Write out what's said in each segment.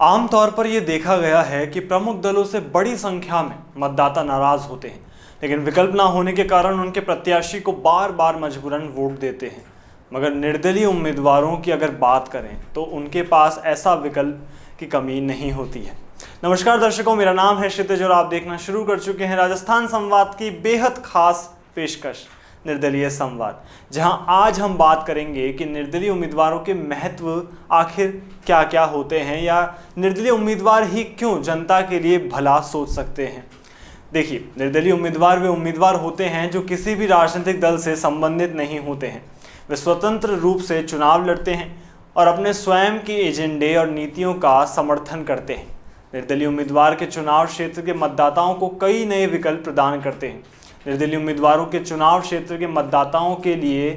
आमतौर पर यह देखा गया है कि प्रमुख दलों से बड़ी संख्या में मतदाता नाराज होते हैं, लेकिन विकल्प ना होने के कारण उनके प्रत्याशी को बार बार मजबूरन वोट देते हैं। मगर निर्दलीय उम्मीदवारों की अगर बात करें तो उनके पास ऐसा विकल्प की कमी नहीं होती है। नमस्कार दर्शकों, मेरा नाम है क्षितिज और आप देखना शुरू कर चुके हैं राजस्थान संवाद की बेहद खास पेशकश निर्दलीय संवाद, जहां आज हम बात करेंगे कि निर्दलीय उम्मीदवारों के महत्व आखिर क्या क्या होते हैं या निर्दलीय उम्मीदवार ही क्यों जनता के लिए भला सोच सकते हैं। देखिए, निर्दलीय उम्मीदवार वे उम्मीदवार होते हैं जो किसी भी राजनीतिक दल से संबंधित नहीं होते हैं। वे स्वतंत्र रूप से चुनाव लड़ते हैं और अपने स्वयं के एजेंडे और नीतियों का समर्थन करते हैं। निर्दलीय उम्मीदवार के चुनाव क्षेत्र के मतदाताओं को कई नए विकल्प प्रदान करते हैं। निर्दलीय उम्मीदवारों के चुनाव क्षेत्र के मतदाताओं के लिए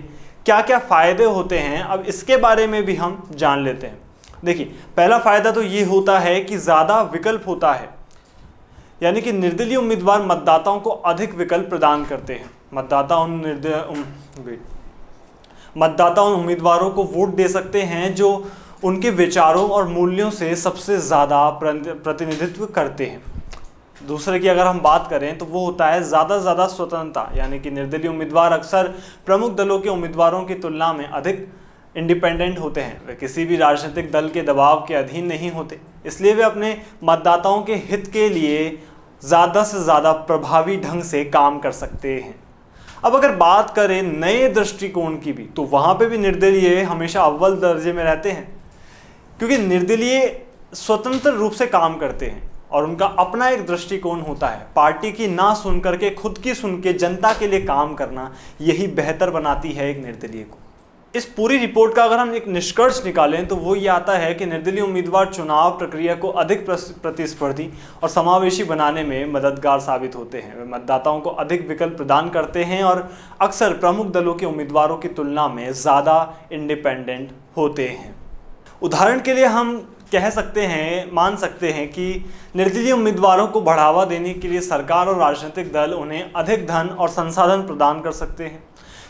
क्या क्या फायदे होते हैं, अब इसके बारे में भी हम जान लेते हैं। देखिए, पहला फायदा तो ये होता है कि ज़्यादा विकल्प होता है, यानी कि निर्दलीय उम्मीदवार मतदाताओं को अधिक विकल्प प्रदान करते हैं। मतदाता उन उम्मीदवारों को वोट दे सकते हैं जो उनके विचारों और मूल्यों से सबसे ज़्यादा प्रतिनिधित्व करते हैं। दूसरे की अगर हम बात करें तो वो होता है ज़्यादा स्वतंत्रता, यानी कि निर्दलीय उम्मीदवार अक्सर प्रमुख दलों के उम्मीदवारों की तुलना में अधिक इंडिपेंडेंट होते हैं। वे किसी भी राजनीतिक दल के दबाव के अधीन नहीं होते, इसलिए वे अपने मतदाताओं के हित के लिए ज़्यादा से ज़्यादा प्रभावी ढंग से काम कर सकते हैं। अब अगर बात करें नए दृष्टिकोण की भी, तो वहाँ पे भी निर्दलीय हमेशा अव्वल दर्जे में रहते हैं, क्योंकि निर्दलीय स्वतंत्र रूप से काम करते हैं और उनका अपना एक दृष्टिकोण होता है। पार्टी की ना सुन करके खुद की सुन के जनता के लिए काम करना, यही बेहतर बनाती है एक निर्दलीय को। इस पूरी रिपोर्ट का अगर हम एक निष्कर्ष निकालें तो वो ये आता है कि निर्दलीय उम्मीदवार चुनाव प्रक्रिया को अधिक प्रतिस्पर्धी और समावेशी बनाने में मददगार साबित होते हैं। वे मतदाताओं को अधिक विकल्प प्रदान करते हैं और अक्सर प्रमुख दलों के उम्मीदवारों की तुलना में ज़्यादा इंडिपेंडेंट होते हैं। उदाहरण के लिए हम मान सकते हैं कि निर्दलीय उम्मीदवारों को बढ़ावा देने के लिए सरकार और राजनीतिक दल उन्हें अधिक धन और संसाधन प्रदान कर सकते हैं।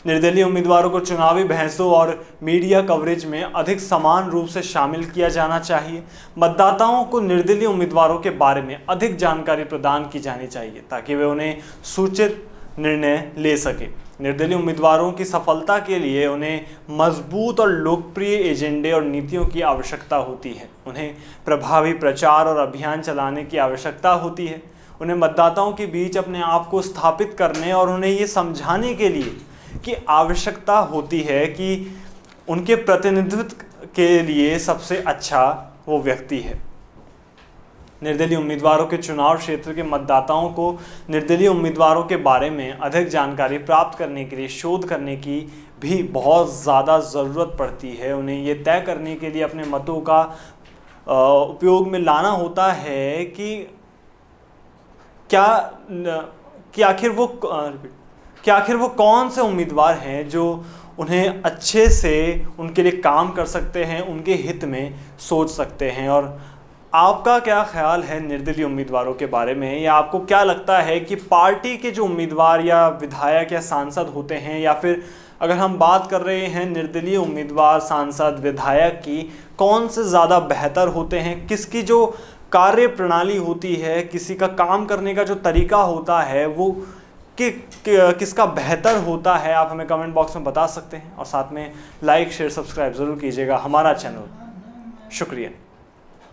निर्दलीय उम्मीदवारों को चुनावी बहसों और मीडिया कवरेज में अधिक समान रूप से शामिल किया जाना चाहिए। मतदाताओं को निर्दलीय उम्मीदवारों के बारे में अधिक जानकारी प्रदान की जानी चाहिए ताकि वे उन्हें सूचित निर्णय ले सके। निर्दलीय उम्मीदवारों की सफलता के लिए उन्हें मजबूत और लोकप्रिय एजेंडे और नीतियों की आवश्यकता होती है। उन्हें प्रभावी प्रचार और अभियान चलाने की आवश्यकता होती है। उन्हें मतदाताओं के बीच अपने आप को स्थापित करने और उन्हें ये समझाने के लिए कि आवश्यकता होती है कि उनके प्रतिनिधित्व के लिए सबसे अच्छा वो व्यक्ति है। निर्दलीय उम्मीदवारों के चुनाव क्षेत्र के मतदाताओं को निर्दलीय उम्मीदवारों के बारे में अधिक जानकारी प्राप्त करने के लिए शोध करने की भी बहुत ज़्यादा ज़रूरत पड़ती है। उन्हें ये तय करने के लिए अपने मतों का उपयोग में लाना होता है कि आखिर वो कौन से उम्मीदवार हैं जो उन्हें अच्छे से उनके लिए काम कर सकते हैं, उनके हित में सोच सकते हैं। और आपका क्या ख्याल है निर्दलीय उम्मीदवारों के बारे में, या आपको क्या लगता है कि पार्टी के जो उम्मीदवार या विधायक या सांसद होते हैं, या फिर अगर हम बात कर रहे हैं निर्दलीय उम्मीदवार सांसद विधायक की, कौन से ज़्यादा बेहतर होते हैं? किसकी जो कार्य प्रणाली होती है, किसी का काम करने का जो तरीका होता है, वो किसका बेहतर होता है? आप हमें कमेंट बॉक्स में बता सकते हैं और साथ में लाइक शेयर सब्सक्राइब ज़रूर कीजिएगा हमारा चैनल। शुक्रिया।